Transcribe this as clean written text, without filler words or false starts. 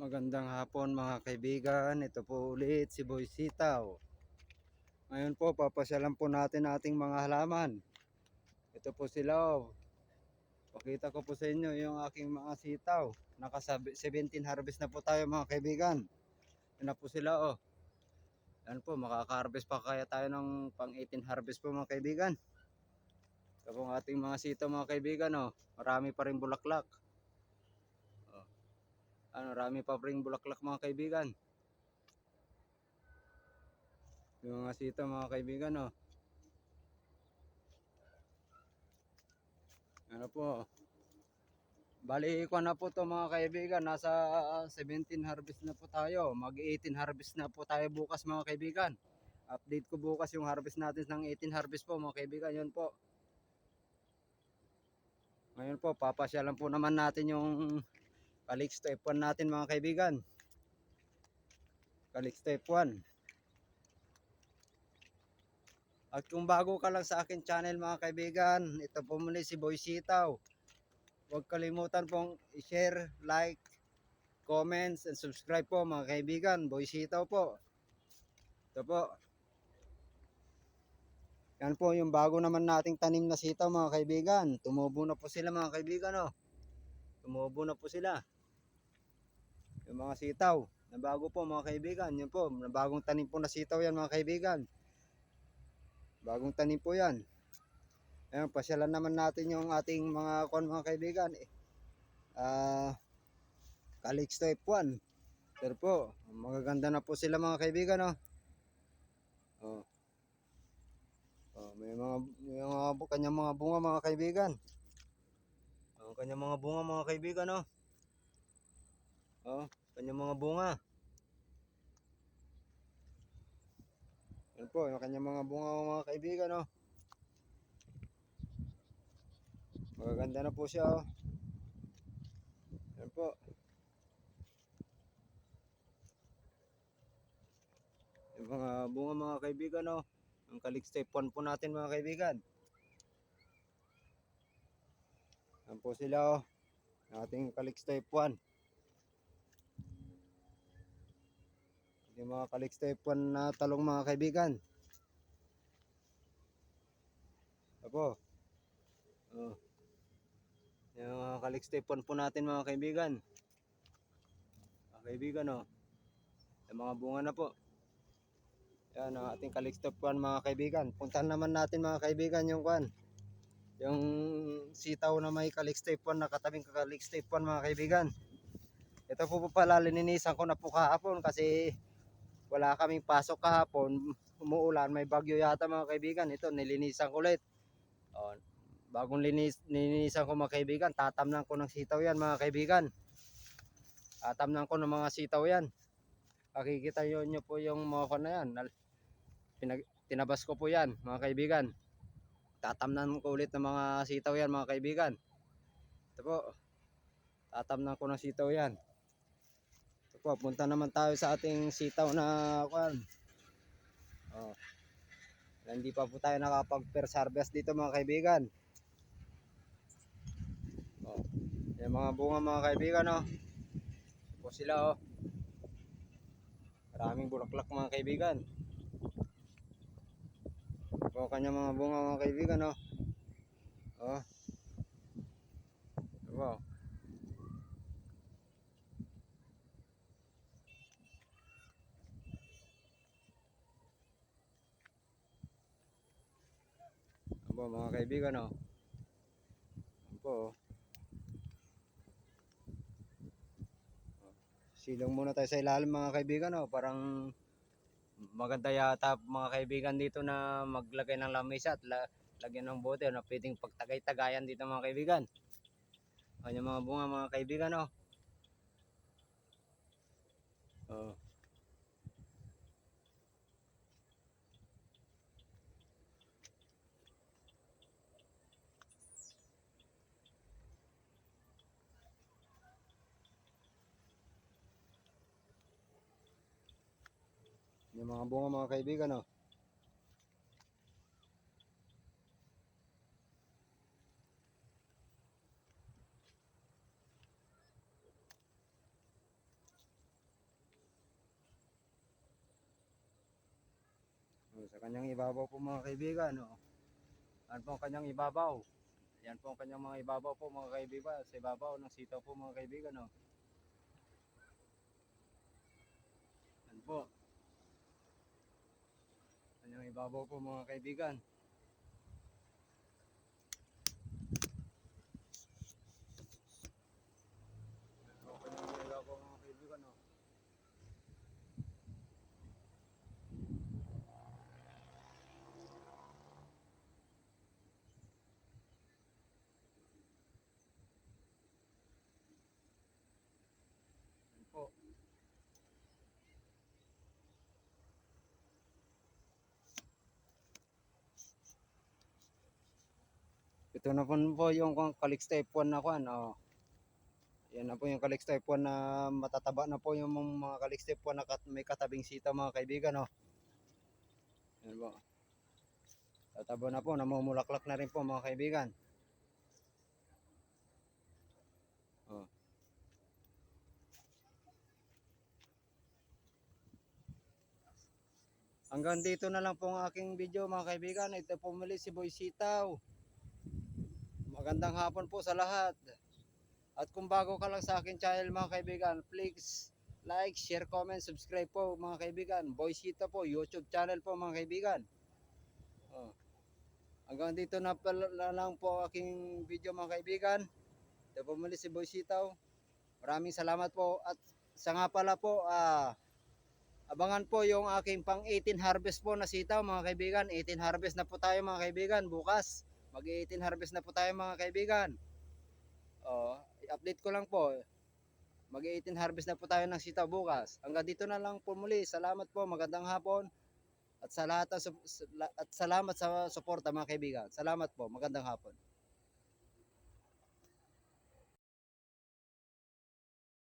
Magandang hapon mga kaibigan, ito po ulit si Boy Sitaw. Ngayon po papasyalan po natin ating mga halaman. Ito po sila oh. Pakita ko po sa inyo yung aking mga sitaw. Naka 17 harvest na po tayo mga kaibigan. Yan na po sila oh. Yan po, makaka-harvest pa kaya tayo ng pang 18 harvest po mga kaibigan. Ito po ang ating mga sitaw mga kaibigan oh. Marami pa rin bulaklak. Marami pa rin bulaklak mga kaibigan. Yung mga sitaw mga kaibigan oh. Ano po? Bali ko na po to mga kaibigan. Nasa 17 harvest na po tayo. Mag 18 harvest na po tayo bukas mga kaibigan. Update ko bukas yung harvest natin ng 18 harvest po mga kaibigan. Yun po. Ngayon po papasyalan po naman natin yung Calix Step 1 natin mga kaibigan. Calix Step 1. At kung bago ka lang sa akin channel mga kaibigan, ito po muli si Boy Sitaw. Huwag kalimutan pong i-share, like, comments, and subscribe po mga kaibigan. Boy Sitaw po. Ito po. Yan po yung bago naman nating tanim na sitaw mga kaibigan. Tumubo na po sila mga kaibigan oh. Tumubo na po sila. Yung mga sitaw na bago po mga kaibigan. Yun po, bagong tanim po na sitaw yan mga kaibigan. Bagong tanim po yan. Ayan, pasyalan naman natin yung ating mga mga kaibigan. Calix Type 1. Pero po, magaganda na po sila mga kaibigan oh. Oh. Oh, may mga kanyang mga bunga mga kaibigan. Oh, kanyang mga bunga mga kaibigan oh. Oh, kanyang mga bunga. Yan po, yung kanyang mga bunga mga kaibigan oh. Magaganda na po siya oh. Yan po. Yung mga bunga mga kaibigan oh. Ang Calix Type 1 po natin mga kaibigan. Yan po sila oh. Ating Calix Type 1. Yung mga Calix Type 1 na talong mga kaibigan. Apo. Oh. Yung mga Calix Type 1 po natin mga kaibigan. Mga kaibigan oh. Yung mga bunga na po. Yan ang ating Calix Type 1 mga kaibigan. Puntahan naman natin mga kaibigan yung kwan. Yung sitaw na may Calix Type 1 na katabing Calix Type 1 mga kaibigan. Ito po pala lininisan ko na po kahapon kasi wala kaming pasok kahapon. Umuulan, may bagyo yata mga kaibigan. Ito nilinisan ko ulit. Oh, bagong linisan ko mga kaibigan. Tatamnan ko ng sitaw yan mga kaibigan. Tatamnan ko ng mga sitaw yan. Makikita nyo po yung mga kwan na yan. Tinabas ko po yan mga kaibigan. Tatamnan ko ulit ng mga sitaw yan mga kaibigan. Ito po. Tatamnan ko ng sitaw yan. Ito po. Punta naman tayo sa ating sitaw na kwan. Oh. Hindi pa po tayo nakapag-first harvest dito mga kaibigan. Oh. Yung mga bunga mga kaibigan oh. Ito po sila oh. Maraming bulaklak mga kaibigan. O kanya mga bunga mga kaibigan oh. Oh. Wow. Aba mga kaibigan oh. Opo oh. Silong muna tayo sa ilalim mga kaibigan oh. Parang maganda yata mga kaibigan dito na maglagay ng lamesa at lagyan ng bote na pwedeng pagtagay-tagayan dito mga kaibigan. Kanya mga bunga mga kaibigan oh. Oh. Yung mga bunga mga kaibigan oh. Sa kanyang ibabaw po mga kaibigan. Oh. Yan po ang kanyang ibabaw. Yan po ang kanyang mga ibabaw po mga kaibigan. Sa ibabaw ng sitaw po mga kaibigan. Oh. Yan po. Kanyang ibabaw po mga kaibigan. Yan po ang kanyang ibabaw mga kaibigan. Oh. Yan po. Ito na po yung Calix Type 1 na kwan. Oh. Yan na po yung Calix Type 1 na matataba na po yung mga Calix Type 1 na may katabing sitaw mga kaibigan. Oh. Yan po. Tataba na po, namumulaklak na rin po mga kaibigan. Oh. Hanggang dito na lang po ang aking video mga kaibigan. Ito po muli si Boy Sitaw. Magandang hapon po sa lahat. At kung bago ka lang sa akin channel mga kaibigan, please like, share, comment, subscribe po mga kaibigan. Boy Sitaw po, YouTube channel po mga kaibigan. Oh. Hanggang dito na lang po ang aking video mga kaibigan. Ito po muli si Boy Sitaw. Maraming salamat po. At sa nga pala po, abangan po yung aking pang 18 harvest po na sitaw mga kaibigan. 18 harvest na po tayo mga kaibigan bukas. Mag 18 harvest na po tayo mga kaibigan. I-update ko lang po. Mag 18 harvest na po tayo ng sitaw bukas. Hanggang dito na lang po muli. Salamat po. Magandang hapon. At sa lahat at salamat sa suporta mga kaibigan. Salamat po. Magandang hapon.